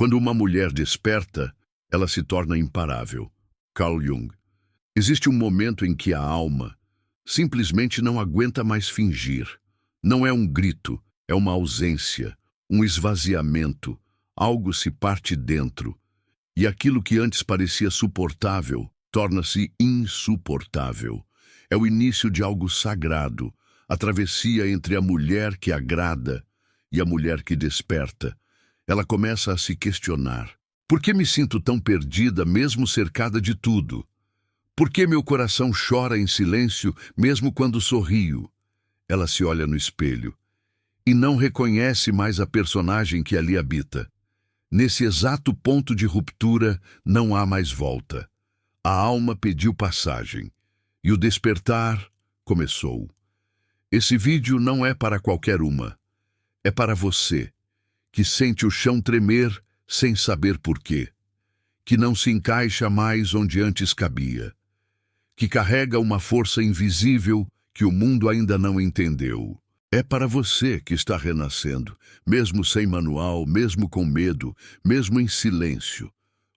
Quando uma mulher desperta, ela se torna imparável. Carl Jung. Existe um momento em que a alma simplesmente não aguenta mais fingir. Não é um grito, é uma ausência, um esvaziamento. Algo se parte dentro. E aquilo que antes parecia suportável torna-se insuportável. É o início de algo sagrado, a travessia entre a mulher que agrada e a mulher que desperta. Ela começa a se questionar. Por que me sinto tão perdida, mesmo cercada de tudo? Por que meu coração chora em silêncio, mesmo quando sorrio? Ela se olha no espelho e não reconhece mais a personagem que ali habita. Nesse exato ponto de ruptura, não há mais volta. A alma pediu passagem e o despertar começou. Esse vídeo não é para qualquer uma. É para você, que sente o chão tremer sem saber porquê, que não se encaixa mais onde antes cabia, que carrega uma força invisível que o mundo ainda não entendeu. É para você que está renascendo, mesmo sem manual, mesmo com medo, mesmo em silêncio.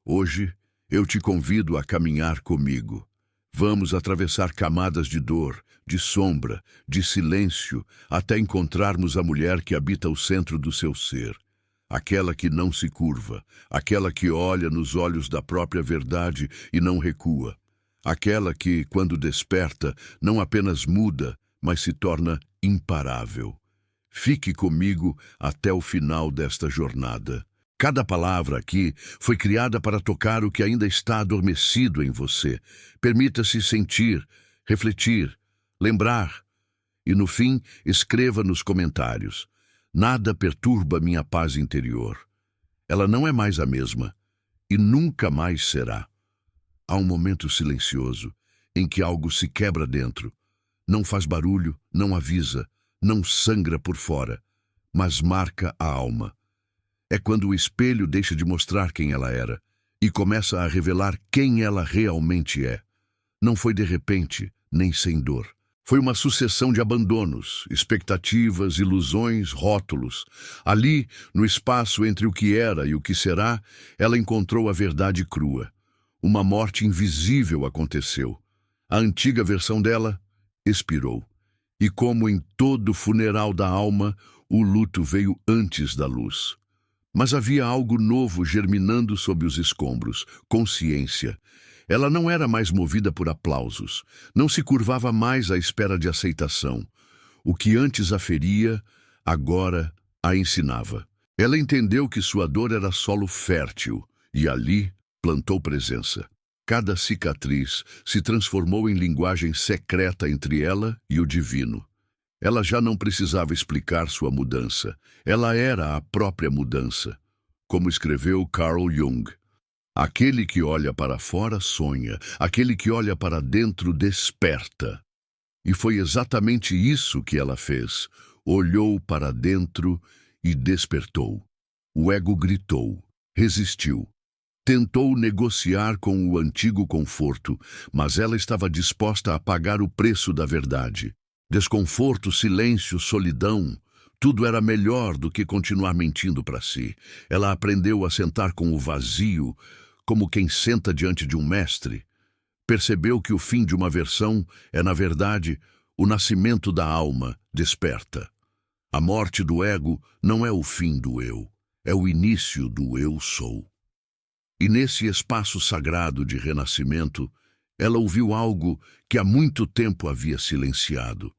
Hoje, eu te convido a caminhar comigo. Vamos atravessar camadas de dor, de sombra, de silêncio, até encontrarmos a mulher que habita o centro do seu ser. Aquela que não se curva, aquela que olha nos olhos da própria verdade e não recua. Aquela que, quando desperta, não apenas muda, mas se torna imparável. Fique comigo até o final desta jornada. Cada palavra aqui foi criada para tocar o que ainda está adormecido em você. Permita-se sentir, refletir, lembrar. E no fim, escreva nos comentários. Nada perturba minha paz interior. Ela não é mais a mesma e nunca mais será. Há um momento silencioso em que algo se quebra dentro. Não faz barulho, não avisa, não sangra por fora, mas marca a alma. É quando o espelho deixa de mostrar quem ela era e começa a revelar quem ela realmente é. Não foi de repente, nem sem dor. Foi uma sucessão de abandonos, expectativas, ilusões, rótulos. Ali, no espaço entre o que era e o que será, ela encontrou a verdade crua. Uma morte invisível aconteceu. A antiga versão dela expirou. E como em todo funeral da alma, o luto veio antes da luz. Mas havia algo novo germinando sob os escombros, consciência. Ela não era mais movida por aplausos, não se curvava mais à espera de aceitação. O que antes a feria, agora a ensinava. Ela entendeu que sua dor era solo fértil, e ali plantou presença. Cada cicatriz se transformou em linguagem secreta entre ela e o divino. Ela já não precisava explicar sua mudança. Ela era a própria mudança. Como escreveu Carl Jung, aquele que olha para fora sonha, aquele que olha para dentro desperta. E foi exatamente isso que ela fez. Olhou para dentro e despertou. O ego gritou, resistiu. Tentou negociar com o antigo conforto, mas ela estava disposta a pagar o preço da verdade. Desconforto, silêncio, solidão, tudo era melhor do que continuar mentindo para si. Ela aprendeu a sentar com o vazio, como quem senta diante de um mestre. Percebeu que o fim de uma versão é, na verdade, o nascimento da alma desperta. A morte do ego não é o fim do eu, é o início do eu sou. E nesse espaço sagrado de renascimento, ela ouviu algo que há muito tempo havia silenciado,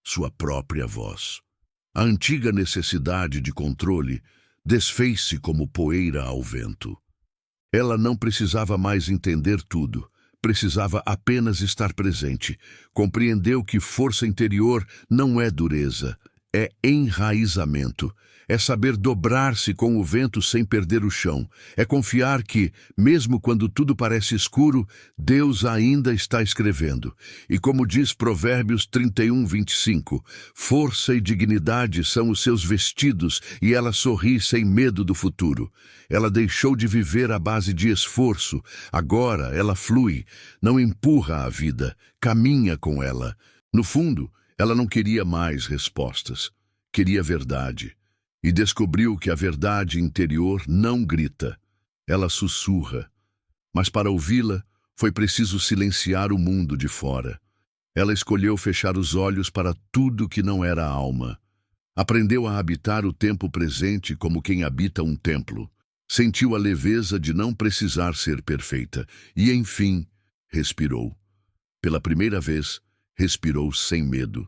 sua própria voz. A antiga necessidade de controle desfez-se como poeira ao vento. Ela não precisava mais entender tudo, precisava apenas estar presente. Compreendeu que força interior não é dureza, é enraizamento. É saber dobrar-se com o vento sem perder o chão. É confiar que, mesmo quando tudo parece escuro, Deus ainda está escrevendo. E como diz Provérbios 31:25, força e dignidade são os seus vestidos e ela sorri sem medo do futuro. Ela deixou de viver à base de esforço. Agora ela flui, não empurra a vida, caminha com ela. No fundo, ela não queria mais respostas. Queria verdade. e descobriu que a verdade interior não grita, ela sussurra. Mas para ouvi-la, foi preciso silenciar o mundo de fora. Ela escolheu fechar os olhos para tudo que não era alma. Aprendeu a habitar o tempo presente como quem habita um templo. Sentiu a leveza de não precisar ser perfeita. E, enfim, respirou. Pela primeira vez, respirou sem medo.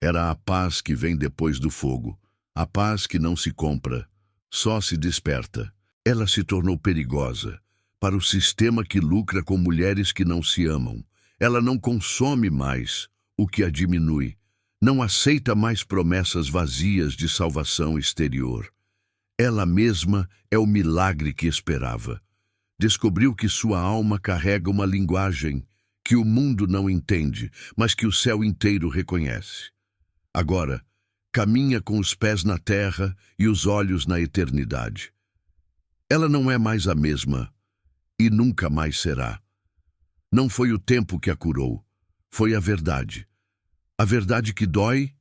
Era a paz que vem depois do fogo. A paz que não se compra, só se desperta. Ela se tornou perigosa para o sistema que lucra com mulheres que não se amam. Ela não consome mais o que a diminui. Não aceita mais promessas vazias de salvação exterior. Ela mesma é o milagre que esperava. Descobriu que sua alma carrega uma linguagem que o mundo não entende, mas que o céu inteiro reconhece. Agora, caminha com os pés na terra e os olhos na eternidade. Ela não é mais a mesma e nunca mais será. Não foi o tempo que a curou, foi a verdade. A verdade que dói,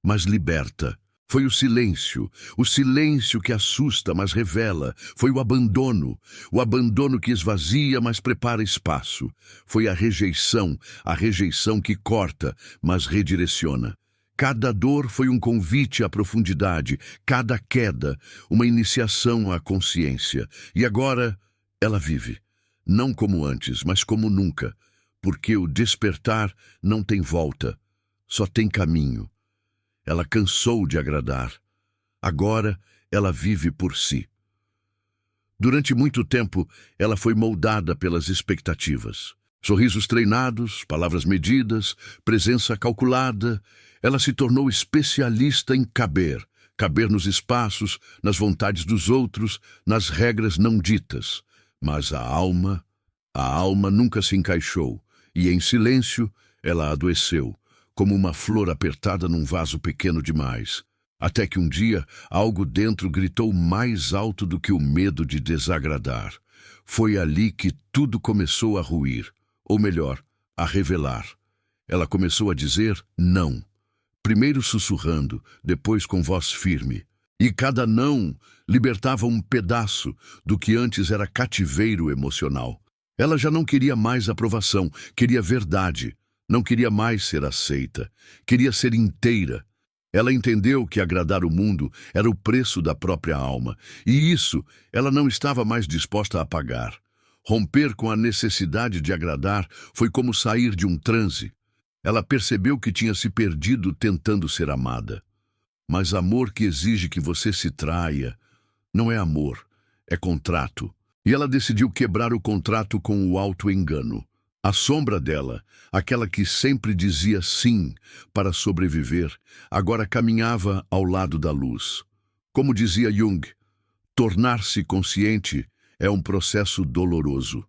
mas liberta. Foi o silêncio que assusta, mas revela. Foi o abandono que esvazia, mas prepara espaço. Foi a rejeição que corta, mas redireciona. Cada dor foi um convite à profundidade, cada queda, uma iniciação à consciência. E agora ela vive, não como antes, mas como nunca, porque o despertar não tem volta, só tem caminho. Ela cansou de agradar. Agora ela vive por si. Durante muito tempo, ela foi moldada pelas expectativas. Sorrisos treinados, palavras medidas, presença calculada. Ela se tornou especialista em caber nos espaços, nas vontades dos outros, nas regras não ditas. Mas a alma nunca se encaixou, e em silêncio ela adoeceu, como uma flor apertada num vaso pequeno demais. Até que um dia, algo dentro gritou mais alto do que o medo de desagradar. Foi ali que tudo começou a ruir, ou melhor, a revelar. Ela começou a dizer não. Primeiro sussurrando, depois com voz firme. E cada não libertava um pedaço do que antes era cativeiro emocional. Ela já não queria mais aprovação, queria verdade. Não queria mais ser aceita, queria ser inteira. Ela entendeu que agradar o mundo era o preço da própria alma, e isso ela não estava mais disposta a pagar. Romper com a necessidade de agradar foi como sair de um transe. Ela percebeu que tinha se perdido tentando ser amada. Mas amor que exige que você se traia não é amor, é contrato. E ela decidiu quebrar o contrato com o auto-engano. A sombra dela, aquela que sempre dizia sim para sobreviver, agora caminhava ao lado da luz. Como dizia Jung, tornar-se consciente é um processo doloroso.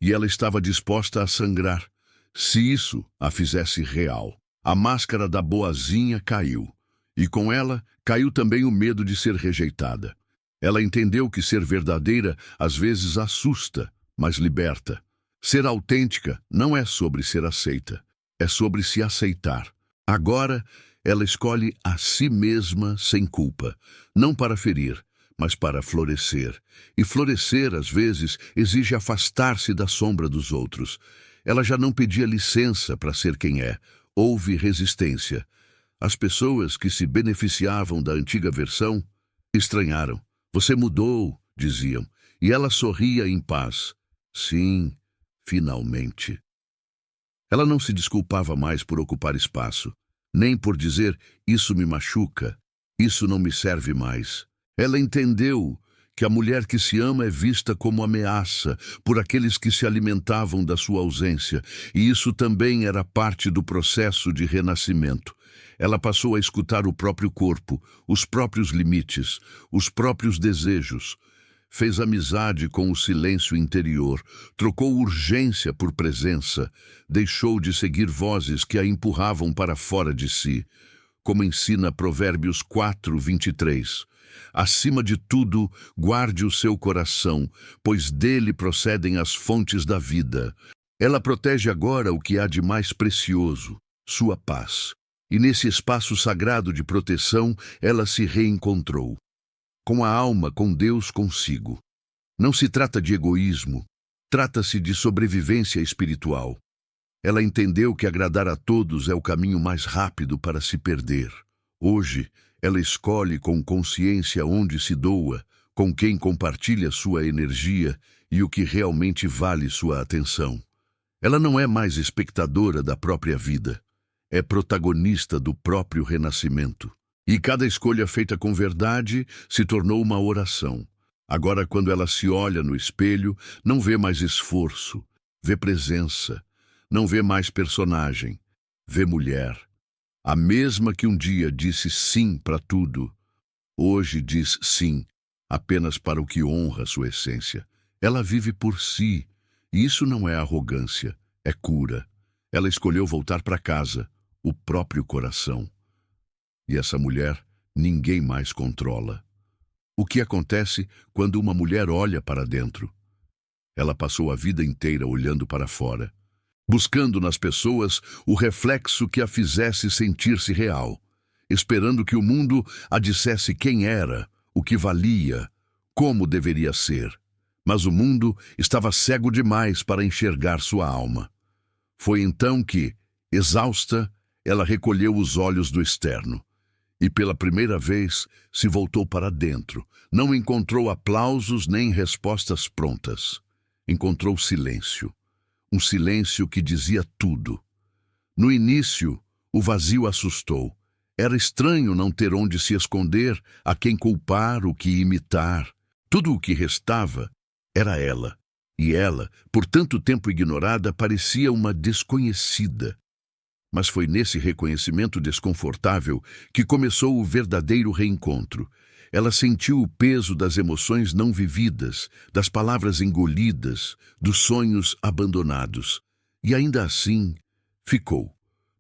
E ela estava disposta a sangrar, se isso a fizesse real. A máscara da boazinha caiu, e com ela caiu também o medo de ser rejeitada. Ela entendeu que ser verdadeira às vezes assusta, mas liberta. Ser autêntica não é sobre ser aceita, é sobre se aceitar. Agora, ela escolhe a si mesma sem culpa, não para ferir, mas para florescer. E florescer, às vezes, exige afastar-se da sombra dos outros. Ela já não pedia licença para ser quem é. Houve resistência. As pessoas que se beneficiavam da antiga versão estranharam. Você mudou, diziam, e ela sorria em paz. Sim, finalmente. Ela não se desculpava mais por ocupar espaço, nem por dizer, isso me machuca, isso não me serve mais. Ela entendeu que a mulher que se ama é vista como ameaça por aqueles que se alimentavam da sua ausência, e isso também era parte do processo de renascimento. Ela passou a escutar o próprio corpo, os próprios limites, os próprios desejos. Fez amizade com o silêncio interior, trocou urgência por presença, deixou de seguir vozes que a empurravam para fora de si. Como ensina Provérbios 4:23. Acima de tudo, guarde o seu coração, pois dele procedem as fontes da vida. Ela protege agora o que há de mais precioso, sua paz. E nesse espaço sagrado de proteção, ela se reencontrou. com a alma, com Deus consigo. Não se trata de egoísmo, trata-se de sobrevivência espiritual. Ela entendeu que agradar a todos é o caminho mais rápido para se perder. Hoje, ela escolhe com consciência onde se doa, com quem compartilha sua energia e o que realmente vale sua atenção. Ela não é mais espectadora da própria vida, é protagonista do próprio renascimento. E cada escolha feita com verdade se tornou uma oração. Agora, quando ela se olha no espelho, não vê mais esforço, vê presença, não vê mais personagem, vê mulher. A mesma que um dia disse sim para tudo, hoje diz sim apenas para o que honra sua essência. Ela vive por si, e isso não é arrogância, é cura. Ela escolheu voltar para casa, o próprio coração. E essa mulher ninguém mais controla. O que acontece quando uma mulher olha para dentro? Ela passou a vida inteira olhando para fora, buscando nas pessoas o reflexo que a fizesse sentir-se real, esperando que o mundo a dissesse quem era, o que valia, como deveria ser. Mas o mundo estava cego demais para enxergar sua alma. Foi então que, exausta, ela recolheu os olhos do externo. E pela primeira vez se voltou para dentro. Não encontrou aplausos nem respostas prontas. Encontrou silêncio. Um silêncio que dizia tudo. No início, o vazio assustou. Era estranho não ter onde se esconder, a quem culpar, o que imitar. Tudo o que restava era ela. E ela, por tanto tempo ignorada, parecia uma desconhecida. Mas foi nesse reconhecimento desconfortável que começou o verdadeiro reencontro. Ela sentiu o peso das emoções não vividas, das palavras engolidas, dos sonhos abandonados. E ainda assim, ficou.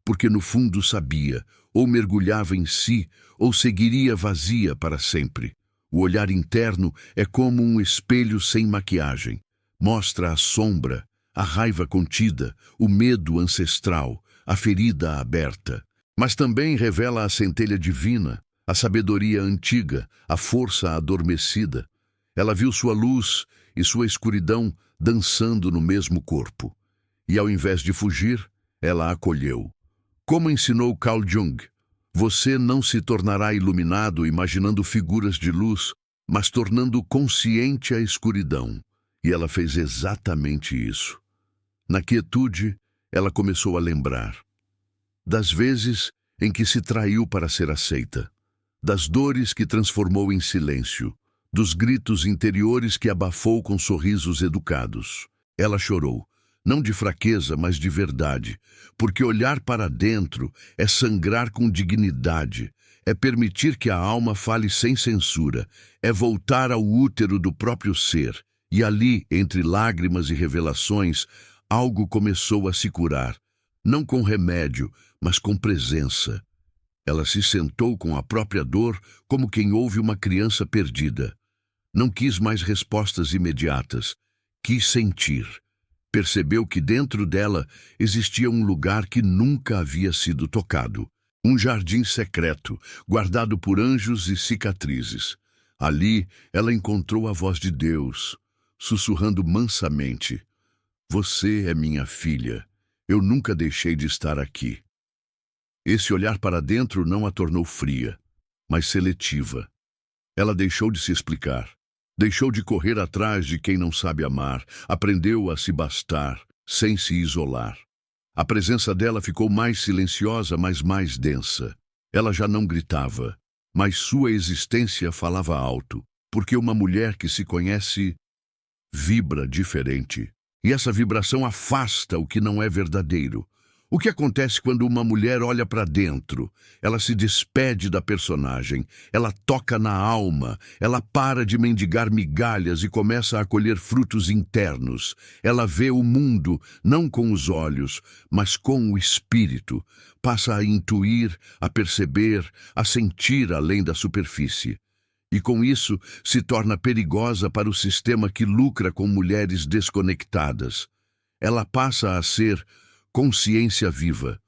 Porque no fundo sabia, ou mergulhava em si, ou seguiria vazia para sempre. O olhar interno é como um espelho sem maquiagem. Mostra a sombra, a raiva contida, o medo ancestral, a ferida aberta, mas também revela a centelha divina, a sabedoria antiga, a força adormecida. Ela viu sua luz e sua escuridão dançando no mesmo corpo. E ao invés de fugir, ela acolheu. Como ensinou Carl Jung, você não se tornará iluminado imaginando figuras de luz, mas tornando consciente a escuridão. E ela fez exatamente isso. Na quietude, ela começou a lembrar das vezes em que se traiu para ser aceita, das dores que transformou em silêncio, dos gritos interiores que abafou com sorrisos educados. Ela chorou, não de fraqueza, mas de verdade, porque olhar para dentro é sangrar com dignidade, é permitir que a alma fale sem censura, é voltar ao útero do próprio ser, e ali, entre lágrimas e revelações, algo começou a se curar, não com remédio, mas com presença. Ela se sentou com a própria dor como quem ouve uma criança perdida. Não quis mais respostas imediatas, quis sentir. Percebeu que dentro dela existia um lugar que nunca havia sido tocado. Um jardim secreto, guardado por anjos e cicatrizes. Ali, ela encontrou a voz de Deus, sussurrando mansamente: "Você é minha filha. Eu nunca deixei de estar aqui." Esse olhar para dentro não a tornou fria, mas seletiva. Ela deixou de se explicar. Deixou de correr atrás de quem não sabe amar. Aprendeu a se bastar, sem se isolar. A presença dela ficou mais silenciosa, mas mais densa. Ela já não gritava, mas sua existência falava alto, porque uma mulher que se conhece vibra diferente. E essa vibração afasta o que não é verdadeiro. O que acontece quando uma mulher olha para dentro? Ela se despede da personagem, ela toca na alma, ela para de mendigar migalhas e começa a colher frutos internos. Ela vê o mundo, não com os olhos, mas com o espírito. Passa a intuir, a perceber, a sentir além da superfície. E com isso se torna perigosa para o sistema que lucra com mulheres desconectadas. Ela passa a ser consciência viva.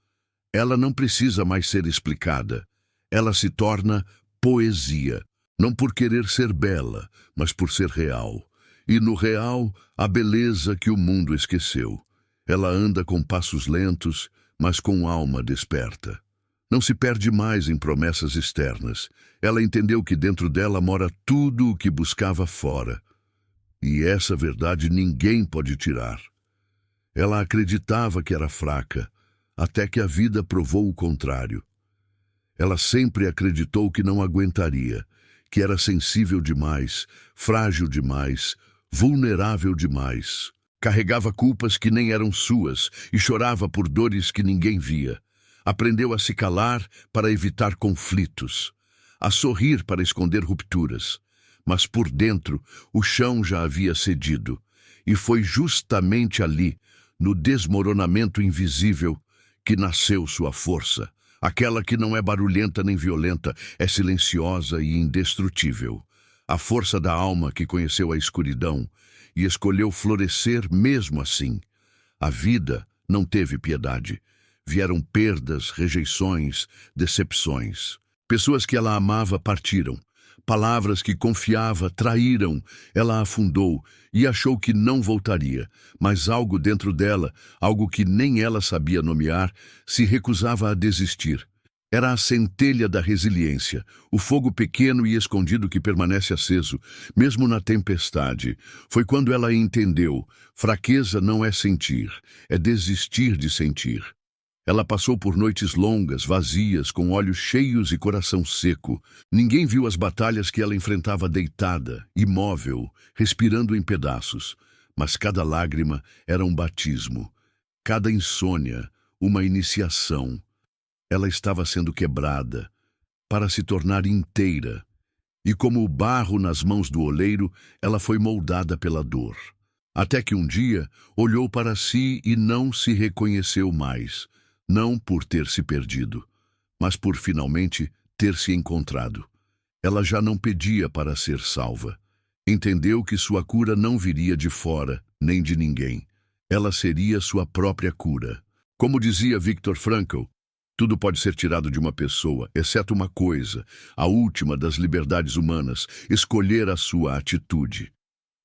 Ela não precisa mais ser explicada. Ela se torna poesia. Não por querer ser bela, mas por ser real. E no real, a beleza que o mundo esqueceu. Ela anda com passos lentos, mas com alma desperta. Não se perde mais em promessas externas. Ela entendeu que dentro dela mora tudo o que buscava fora. E essa verdade ninguém pode tirar. Ela acreditava que era fraca, até que a vida provou o contrário. Ela sempre acreditou que não aguentaria, que era sensível demais, frágil demais, vulnerável demais. Carregava culpas que nem eram suas e chorava por dores que ninguém via. Aprendeu a se calar para evitar conflitos, a sorrir para esconder rupturas. Mas por dentro, o chão já havia cedido. E foi justamente ali, no desmoronamento invisível, que nasceu sua força. Aquela que não é barulhenta nem violenta, é silenciosa e indestrutível. A força da alma que conheceu a escuridão e escolheu florescer mesmo assim. A vida não teve piedade. Vieram perdas, rejeições, decepções. Pessoas que ela amava partiram. Palavras que confiava traíram. Ela afundou e achou que não voltaria. Mas algo dentro dela, algo que nem ela sabia nomear, se recusava a desistir. Era a centelha da resiliência, o fogo pequeno e escondido que permanece aceso, mesmo na tempestade. Foi quando ela entendeu: fraqueza não é sentir, é desistir de sentir. Ela passou por noites longas, vazias, com olhos cheios e coração seco. Ninguém viu as batalhas que ela enfrentava deitada, imóvel, respirando em pedaços. Mas cada lágrima era um batismo, cada insônia, uma iniciação. Ela estava sendo quebrada para se tornar inteira. E como o barro nas mãos do oleiro, ela foi moldada pela dor. Até que um dia olhou para si e não se reconheceu mais. Não por ter se perdido, mas por finalmente ter se encontrado. Ela já não pedia para ser salva. Entendeu que sua cura não viria de fora, nem de ninguém. Ela seria sua própria cura. Como dizia Viktor Frankl, tudo pode ser tirado de uma pessoa, exceto uma coisa, a última das liberdades humanas, escolher a sua atitude.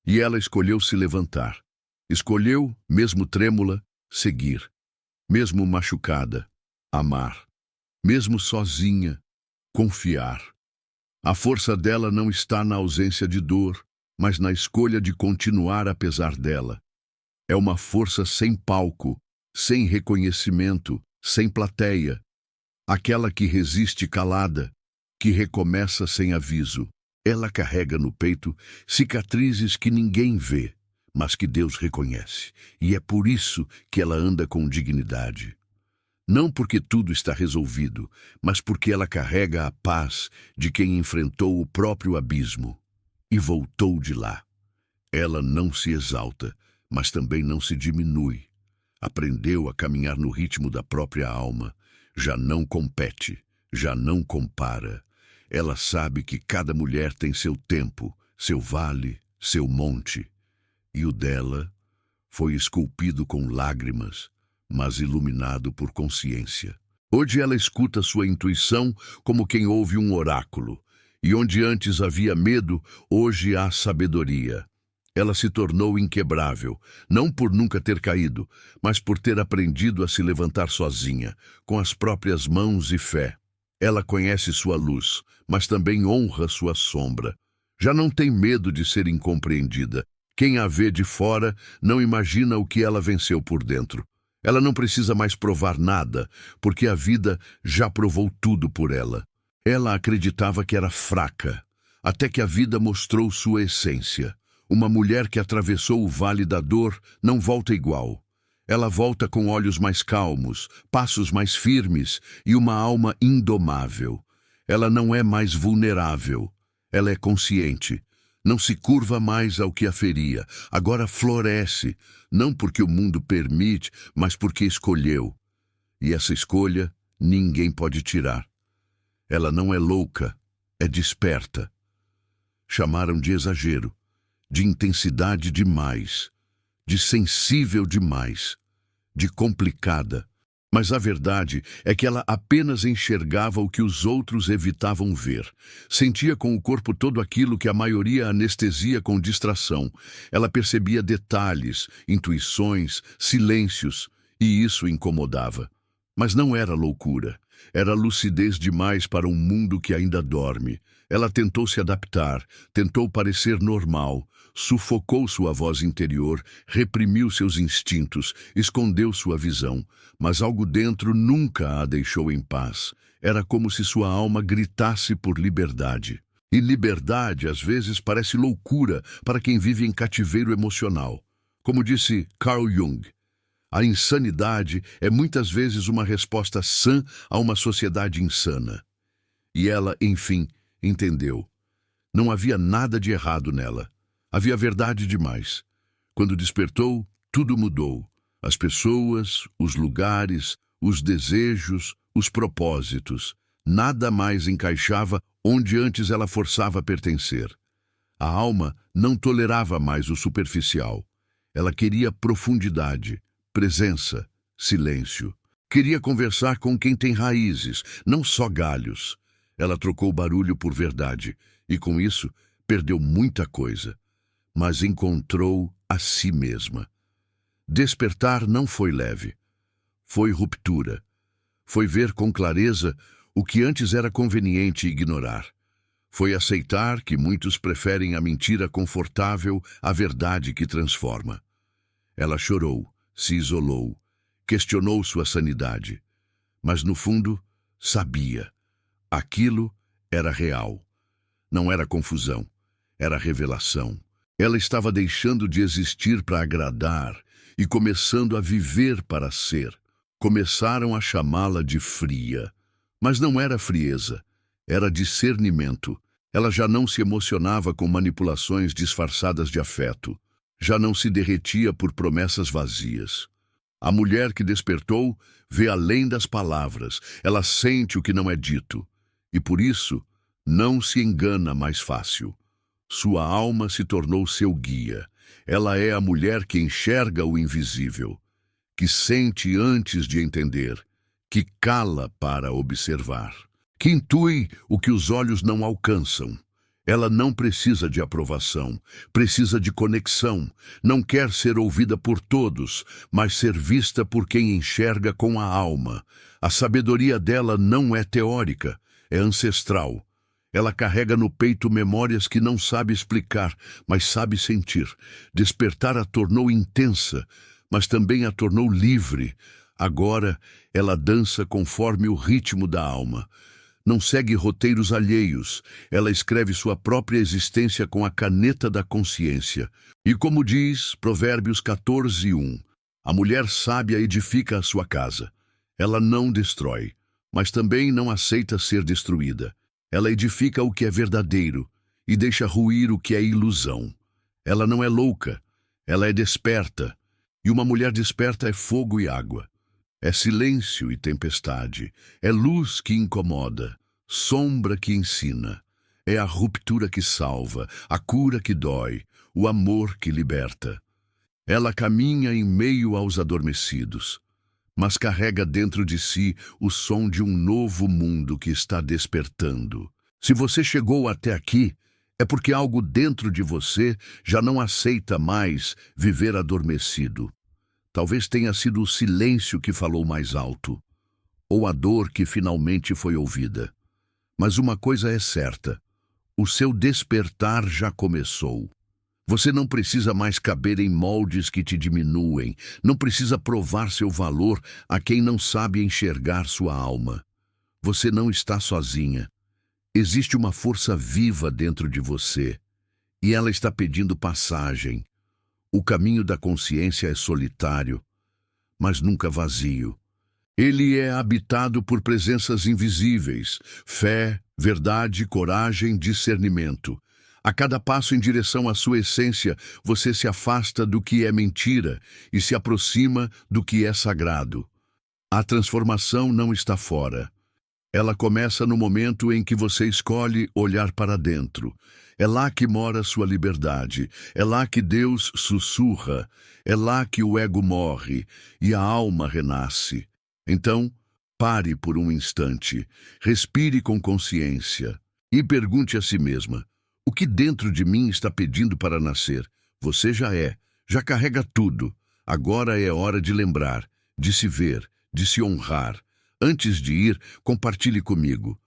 E ela escolheu se levantar. Escolheu, mesmo trêmula, seguir. Mesmo machucada, amar. Mesmo sozinha, confiar. A força dela não está na ausência de dor, mas na escolha de continuar apesar dela. É uma força sem palco, sem reconhecimento, sem plateia. Aquela que resiste calada, que recomeça sem aviso. Ela carrega no peito cicatrizes que ninguém vê, mas que Deus reconhece, e é por isso que ela anda com dignidade. Não porque tudo está resolvido, mas porque ela carrega a paz de quem enfrentou o próprio abismo e voltou de lá. Ela não se exalta, mas também não se diminui. Aprendeu a caminhar no ritmo da própria alma, já não compete, já não compara. Ela sabe que cada mulher tem seu tempo, seu vale, seu monte. E o dela foi esculpido com lágrimas, mas iluminado por consciência. Hoje ela escuta sua intuição como quem ouve um oráculo, e onde antes havia medo, hoje há sabedoria. Ela se tornou inquebrável, não por nunca ter caído, mas por ter aprendido a se levantar sozinha, com as próprias mãos e fé. Ela conhece sua luz, mas também honra sua sombra. Já não tem medo de ser incompreendida. Quem a vê de fora não imagina o que ela venceu por dentro. Ela não precisa mais provar nada, porque a vida já provou tudo por ela. Ela acreditava que era fraca, até que a vida mostrou sua essência. Uma mulher que atravessou o vale da dor não volta igual. Ela volta com olhos mais calmos, passos mais firmes e uma alma indomável. Ela não é mais vulnerável. Ela é consciente. Não se curva mais ao que a feria. Agora floresce, não porque o mundo permite, mas porque escolheu. E essa escolha ninguém pode tirar. Ela não é louca, é desperta. Chamaram de exagero, de intensidade demais, de sensível demais, de complicada. Mas a verdade é que ela apenas enxergava o que os outros evitavam ver. Sentia com o corpo todo aquilo que a maioria anestesia com distração. Ela percebia detalhes, intuições, silêncios, e isso incomodava. Mas não era loucura. Era lucidez demais para um mundo que ainda dorme. Ela tentou se adaptar, tentou parecer normal, sufocou sua voz interior, reprimiu seus instintos, escondeu sua visão, mas algo dentro nunca a deixou em paz. Era como se sua alma gritasse por liberdade. E liberdade, às vezes, parece loucura para quem vive em cativeiro emocional. Como disse Carl Jung, a insanidade é muitas vezes uma resposta sã a uma sociedade insana. E ela, enfim, entendeu. Não havia nada de errado nela. Havia verdade demais. Quando despertou, tudo mudou. As pessoas, os lugares, os desejos, os propósitos. Nada mais encaixava onde antes ela forçava pertencer. A alma não tolerava mais o superficial. Ela queria profundidade, presença, silêncio. Queria conversar com quem tem raízes, não só galhos. Ela trocou barulho por verdade e, com isso, perdeu muita coisa. Mas encontrou a si mesma. Despertar não foi leve. Foi ruptura. Foi ver com clareza o que antes era conveniente ignorar. Foi aceitar que muitos preferem a mentira confortável à verdade que transforma. Ela chorou, se isolou, questionou sua sanidade. Mas, no fundo, sabia. Aquilo era real. Não era confusão. Era revelação. Ela estava deixando de existir para agradar e começando a viver para ser. Começaram a chamá-la de fria. Mas não era frieza, era discernimento. Ela já não se emocionava com manipulações disfarçadas de afeto. Já não se derretia por promessas vazias. A mulher que despertou vê além das palavras. Ela sente o que não é dito. E por isso, não se engana mais fácil. Sua alma se tornou seu guia. Ela é a mulher que enxerga o invisível, que sente antes de entender, que cala para observar, que intui o que os olhos não alcançam. Ela não precisa de aprovação, precisa de conexão. Não quer ser ouvida por todos, mas ser vista por quem enxerga com a alma. A sabedoria dela não é teórica, é ancestral. Ela carrega no peito memórias que não sabe explicar, mas sabe sentir. Despertar a tornou intensa, mas também a tornou livre. Agora, ela dança conforme o ritmo da alma. Não segue roteiros alheios. Ela escreve sua própria existência com a caneta da consciência. E como diz Provérbios 14:1, a mulher sábia edifica a sua casa. Ela não destrói, mas também não aceita ser destruída. Ela edifica o que é verdadeiro e deixa ruir o que é ilusão. Ela não é louca, ela é desperta. E uma mulher desperta é fogo e água. É silêncio e tempestade. É luz que incomoda, sombra que ensina. É a ruptura que salva, a cura que dói, o amor que liberta. Ela caminha em meio aos adormecidos, mas carrega dentro de si o som de um novo mundo que está despertando. Se você chegou até aqui, é porque algo dentro de você já não aceita mais viver adormecido. Talvez tenha sido o silêncio que falou mais alto, ou a dor que finalmente foi ouvida. Mas uma coisa é certa, o seu despertar já começou. Você não precisa mais caber em moldes que te diminuem, não precisa provar seu valor a quem não sabe enxergar sua alma. Você não está sozinha. Existe uma força viva dentro de você, e ela está pedindo passagem. O caminho da consciência é solitário, mas nunca vazio. Ele é habitado por presenças invisíveis, fé, verdade, coragem, discernimento. A cada passo em direção à sua essência, você se afasta do que é mentira e se aproxima do que é sagrado. A transformação não está fora. Ela começa no momento em que você escolhe olhar para dentro. É lá que mora sua liberdade. É lá que Deus sussurra. É lá que o ego morre e a alma renasce. Então, pare por um instante, respire com consciência e pergunte a si mesma: o que dentro de mim está pedindo para nascer? Você já carrega tudo. Agora é hora de lembrar, de se ver, de se honrar. Antes de ir, compartilhe comigo.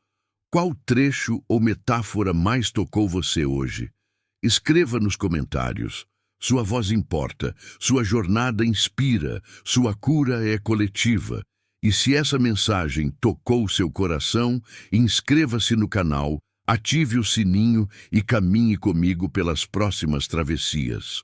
Qual trecho ou metáfora mais tocou você hoje? Escreva nos comentários. Sua voz importa, sua jornada inspira, sua cura é coletiva. E se essa mensagem tocou seu coração, inscreva-se no canal, ative o sininho e caminhe comigo pelas próximas travessias.